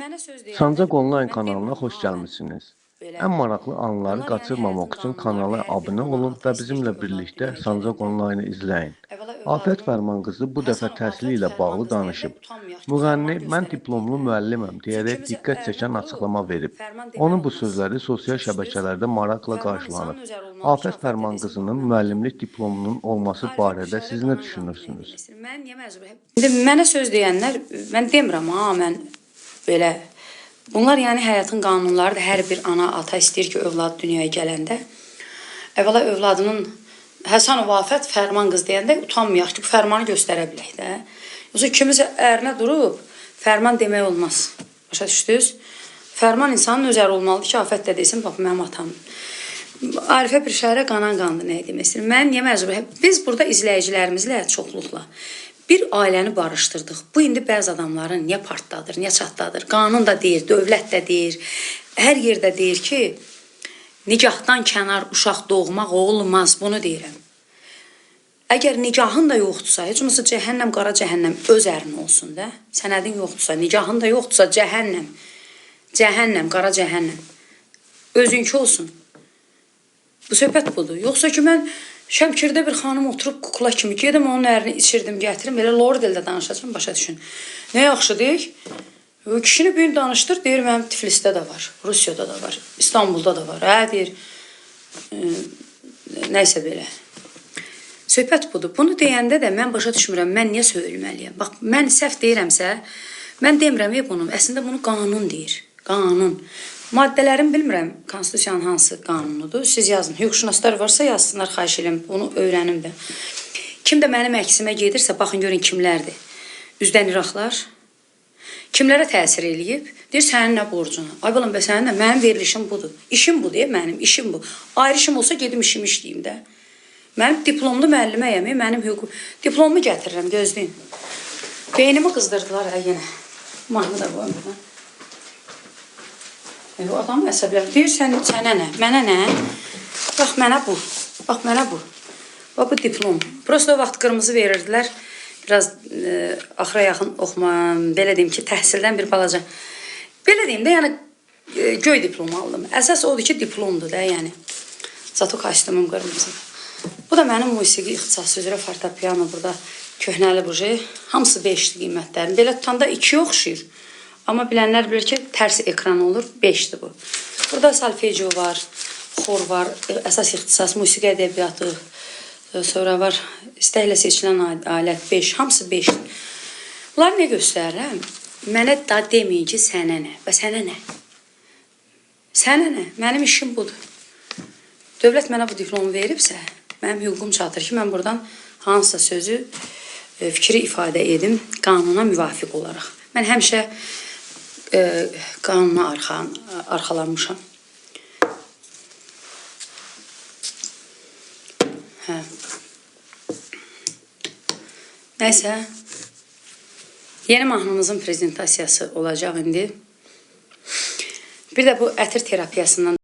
Mənə söz deyənlər, Sancaq Online mən kanalına demirəm, xoş ha, mən gəlmişsiniz. belə. Ən maraqlı anları Bunlar yəni qaçırmamaq həyatın üçün qanunlarıdır. kanala Hər bir abunə ana olun ata və istəyir bizimlə ki, övladı birlikdə dünyaya Sancaq gələndə Online'ı izləyin. əvvəla Afət övladının Fərman qızı bu dəfə Həsən təhsili ilə Afət bağlı Fərman qız deyəndə danışıb. utanmayaq ki, Müğənni fərman mən göstərə diplomlu bilmir. müəlliməm Çünki deyərək kimisə diqqət ərinə çəkən durub, açıqlama verib. fərman demək Onun bu olmaz. sözləri sosial Başa düşdünüz? şəbəkələrdə maraqla Fərman qarşılanıb. insanın özəl olmalıdır ki, Afət Afət də Fərman desin, bax, qızının mən budur. müəllimlik diplomunun olması Arifə bir barədə şəhərdə siz nə qanan qandı nə düşünürsünüz? deməkdir? Mən niyə məcbur? İndi mənə söz deyənlər, mən demirəm, ha, mən belə. Bunlar yəni həyatın qanunlarıdır. Hər bir ana, ata istəyir ki, övladı dünyaya gələndə əvvəla övladının Həsənov Afət Fərman qız deyəndə utanmayaq ki, bu fərmanı göstərə bilək də. Yoxsa kimisə ərinə durub fərman demək olmaz. Başa düşdünüz? Fərman insanın özəl olmalıdır ki, Afət də desin, bax mənim atam. Arifə bir şəhərə qanan qandı nə demək istəyir? Mən niyə məcbur? Biz burada izləyicilərimizlə çoxluqla bir ailəni barışdırdıq. Bu indi bəzi adamların niyə partladır, niyə çatdadır? Qanun da deyir, dövlət də deyir, hər yerdə deyir ki, nikahdan kənar uşaq doğmaq olmaz, bunu deyirəm. Əgər nikahın da yoxdursa, heç olmasa cəhənnəm, qara cəhənnəm öz ərin olsun da. Sənədin yoxdursa, nikahın da yoxdursa cəhənnəm, cəhənnəm, qara cəhənnəm özünkü olsun. Bu söhbət budur. Yoxsa ki, mən Şəmkirdə bir xanım oturub kukla kimi gedim, onun ərini içirdim, gətirim, belə Lordildə danışacağım, başa düşün. Nə yaxşı deyik? Kişini bir gün danışdır, deyir, mənim Tiflisdə də var, Rusiyada da var, İstanbulda da var, hə, deyir, nəysə belə. Söhbət budur. Bunu deyəndə də mən başa düşmürəm, mən niyə söyülməliyəm? Bax, mən səhv deyirəmsə, mən demirəm, bunun, əslində bunu qanun deyir, qanun. Maddələrin bilmirəm, konstitusiyanın hansı qanunudur, siz yazın. Hüquqşünaslar varsa yazsınlar, xahiş edirəm, bunu öyrənim də. Kim də mənim əksimə gedirsə, baxın görün kimlərdir. Üzdən İraqlar, kimlərə təsir eləyib? Deyir, sənin nə borcuna? Ay balam, bə sənin nə? Mənim verilişim budur. İşim bu, deyir, mənim işim bu. Ayrı işim olsa gedim işimi işləyim də. Mənim diplomlu müəlliməyəm, mənim hüquq... Diplomu gətirirəm, gözləyin. Beynimi qızdırdılar, yenə. Mahnı da qoyum buradan. O adam əsəblər deyir, sənə nə, mənə nə? Bax, mənə bu, bax, mənə bu. Bax, bu diplom. Prosto o vaxt qırmızı verirdilər. Biraz axıra yaxın oxumam, belə deyim ki, təhsildən bir balaca. Belə deyim də, yəni göy diplomu aldım. Əsas odur ki, diplomdur da, yəni. Zato kostyumum qırmızı. Bu da mənim musiqi ixtisası üzrə fortepiano burada köhnəli buji. Hamısı 5'li qiymətlərim. Belə tutanda 2'yə oxşayır. Amma bilənlər bilir ki, tərs ekran olur, 5'dir bu. Burada solfeggio var, xor var, əsas ixtisas, musiqi ədəbiyyatı, sonra var, istəklə seçilən alət 5, hamısı 5'dir. Bunlar nə göstərirəm? Mənə da deməyin ki, sənə nə? Və sənə nə? Sənə nə? Mənim işim budur. Dövlət mənə bu diplomu veribsə, mənim hüququm çatır ki, mən buradan hansısa sözü, fikri ifadə edim qanuna müvafiq olaraq. Mən həmişə qanuna arxalanmışam. Hə. Nəysə, yeni mahnımızın prezentasiyası olacaq indi. Bir də bu ətir terapiyasından